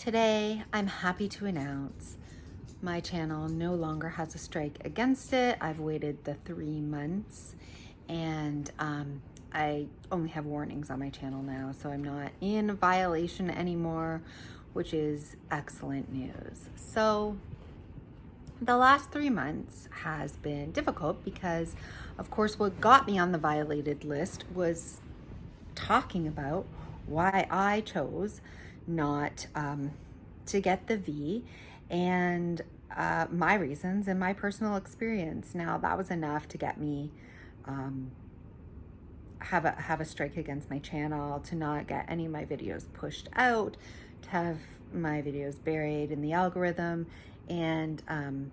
Today, I'm happy to announce my channel no longer has a strike against it. I've waited the 3 months and I only have warnings on my channel now, so I'm not in violation anymore, which is excellent news. So the last 3 months has been difficult because, of course, what got me on the violated list was talking about why I chose not to get the V and my reasons and my personal experience. Now, that was enough to get me have a strike against my channel, to not get any of my videos pushed out, to have my videos buried in the algorithm, and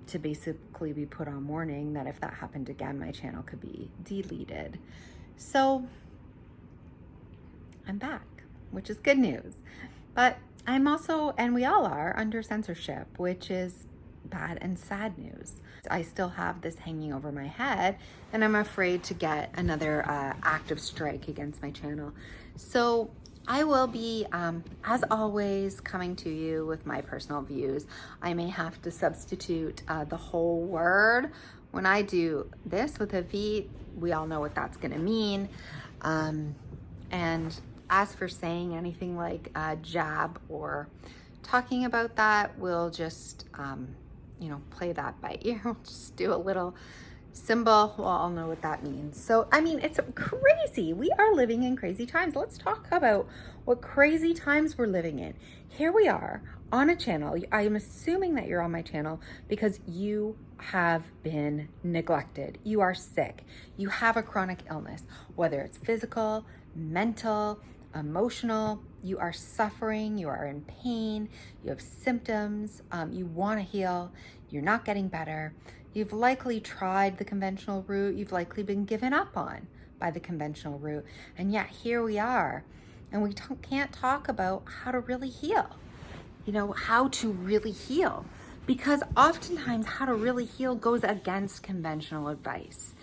to basically be put on warning that if that happened again, my channel could be deleted. So I'm back, which is good news. But I'm also, and we all are, under censorship, which is bad and sad news. I still have this hanging over my head, and I'm afraid to get another active strike against my channel. So I will be, as always, coming to you with my personal views. I may have to substitute the whole word. When I do this with a V, we all know what that's going to mean. And as for saying anything like jab or talking about that, we'll just, play that by ear. We'll just do a little symbol. We'll all know what that means. So, I mean, it's crazy. We are living in crazy times. Let's talk about what crazy times we're living in. Here we are on a channel. I am assuming that you're on my channel because you have been neglected. You are sick. You have a chronic illness, whether it's physical, mental, emotional. You are suffering, you are in pain, you have symptoms, you want to heal, you're not getting better. You've likely tried the conventional route, you've likely been given up on by the conventional route, and yet here we are, and we can't talk about how to really heal, how to really heal, because oftentimes how to really heal goes against conventional advice.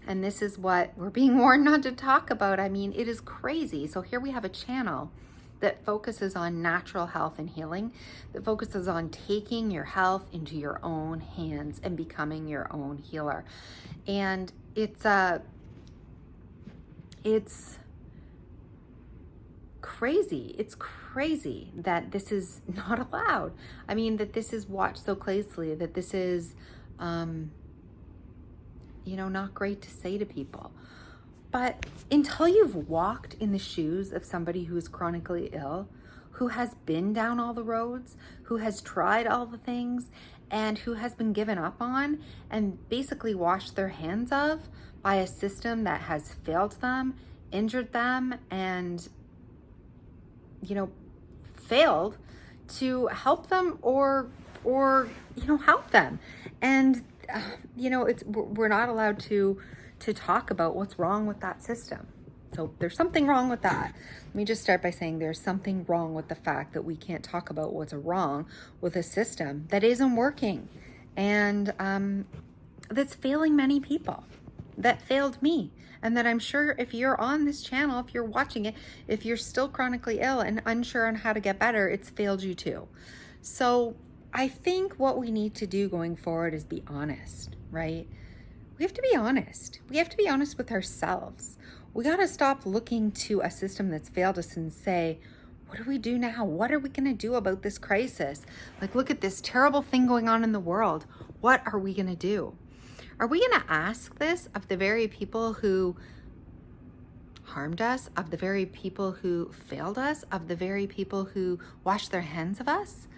And this is what we're being warned not to talk about. I mean, it is crazy. So here we have a channel that focuses on natural health and healing, that focuses on taking your health into your own hands and becoming your own healer. And it's crazy. It's crazy that this is not allowed. I mean, that this is watched so closely, that this is not great to say to people. But until you've walked in the shoes of somebody who is chronically ill, who has been down all the roads, who has tried all the things, and who has been given up on and basically washed their hands of by a system that has failed them, injured them, and, failed to help them or help them. And we're not allowed to talk about what's wrong with that system. So there's something wrong with that. Let me just start by saying there's something wrong with the fact that we can't talk about what's wrong with a system that isn't working and that's failing many people, that failed me. And that I'm sure if you're on this channel, if you're watching it, if you're still chronically ill and unsure on how to get better, it's failed you too. So I think what we need to do going forward is be honest, right? We have to be honest. We have to be honest with ourselves. We got to stop looking to a system that's failed us and say, what do we do now? What are we going to do about this crisis? Like, look at this terrible thing going on in the world. What are we going to do? Are we going to ask this of the very people who harmed us, of the very people who failed us, of the very people who washed their hands of us?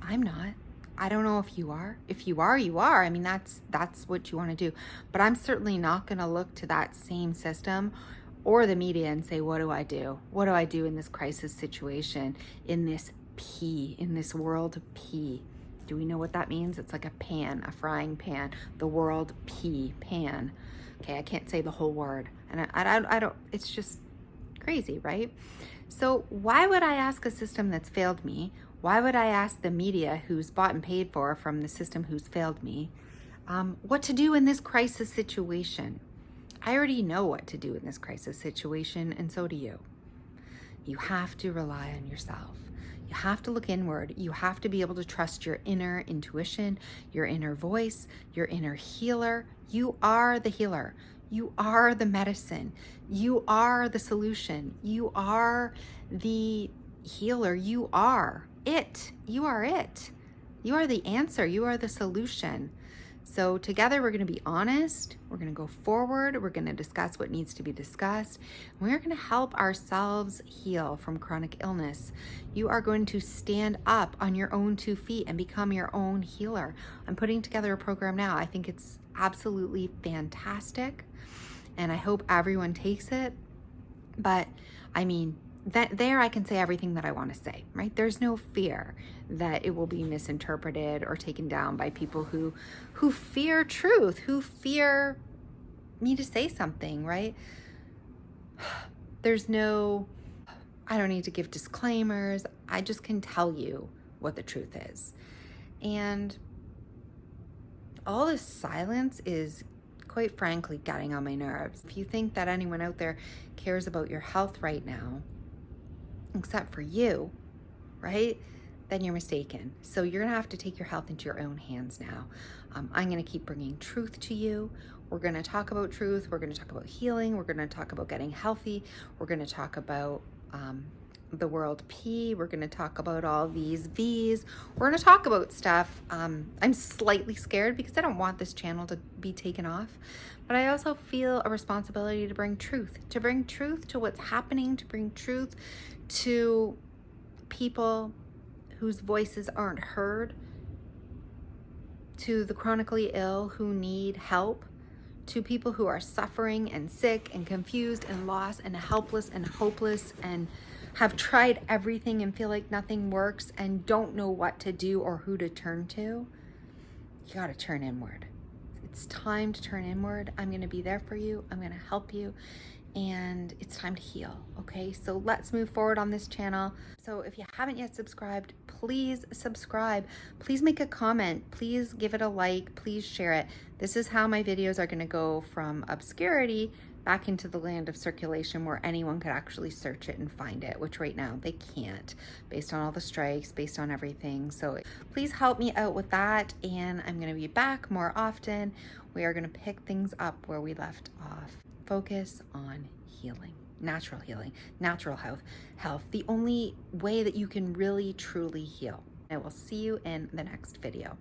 I'm not. I don't know if you are. If you are, you are. I mean, that's what you want to do. But I'm certainly not going to look to that same system or the media and say, what do I do? What do I do in this crisis situation, in this P, in this world P? Do we know what that means? It's like a pan, a frying pan, the world P, pan. Okay, I can't say the whole word. And I don't, it's just crazy, right? So why would I ask a system that's failed me? Why would I ask the media who's bought and paid for from the system who's failed me what to do in this crisis situation? I already know what to do in this crisis situation, and so do you. You have to rely on yourself. You have to look inward. You have to be able to trust your inner intuition, your inner voice, your inner healer. You are the healer. You are the medicine. You are the solution. You are the healer. You are it. You are it. You are the answer. You are the solution. So together we're going to be honest, we're going to go forward, we're going to discuss what needs to be discussed, and we're going to help ourselves heal from chronic illness. You are going to stand up on your own 2 feet and become your own healer. I'm putting together a program now. I think it's absolutely fantastic, and I hope everyone takes it. But I mean, that there I can say everything that I want to say, right? There's no fear that it will be misinterpreted or taken down by people who fear truth, who fear me to say something, right? There's no, I don't need to give disclaimers. I just can tell you what the truth is. And all this silence is, quite frankly, getting on my nerves. If you think that anyone out there cares about your health right now, except for you, right? Then you're mistaken. So you're gonna have to take your health into your own hands now. I'm gonna keep bringing truth to you. We're gonna talk about truth. We're gonna talk about healing. We're gonna talk about getting healthy. We're gonna talk about the world P. We're gonna talk about all these V's. We're gonna talk about stuff. I'm slightly scared because I don't want this channel to be taken off, but I also feel a responsibility to bring truth to what's happening, to bring truth to people whose voices aren't heard, to the chronically ill who need help, to people who are suffering and sick and confused and lost and helpless and hopeless and have tried everything and feel like nothing works and don't know what to do or who to turn to. You got to turn inward. It's time to turn inward. I'm going to be there for you. I'm going to help you. And it's time to heal, okay? So let's move forward on this channel. So if you haven't yet subscribed, please subscribe. Please make a comment. Please give it a like. Please share it. This is how my videos are gonna go from obscurity back into the land of circulation where anyone could actually search it and find it, which right now they can't, based on all the strikes, based on everything. So please help me out with that. And I'm gonna be back more often. We are gonna pick things up where we left off. Focus on healing, natural health, the only way that you can really truly heal. I will see you in the next video.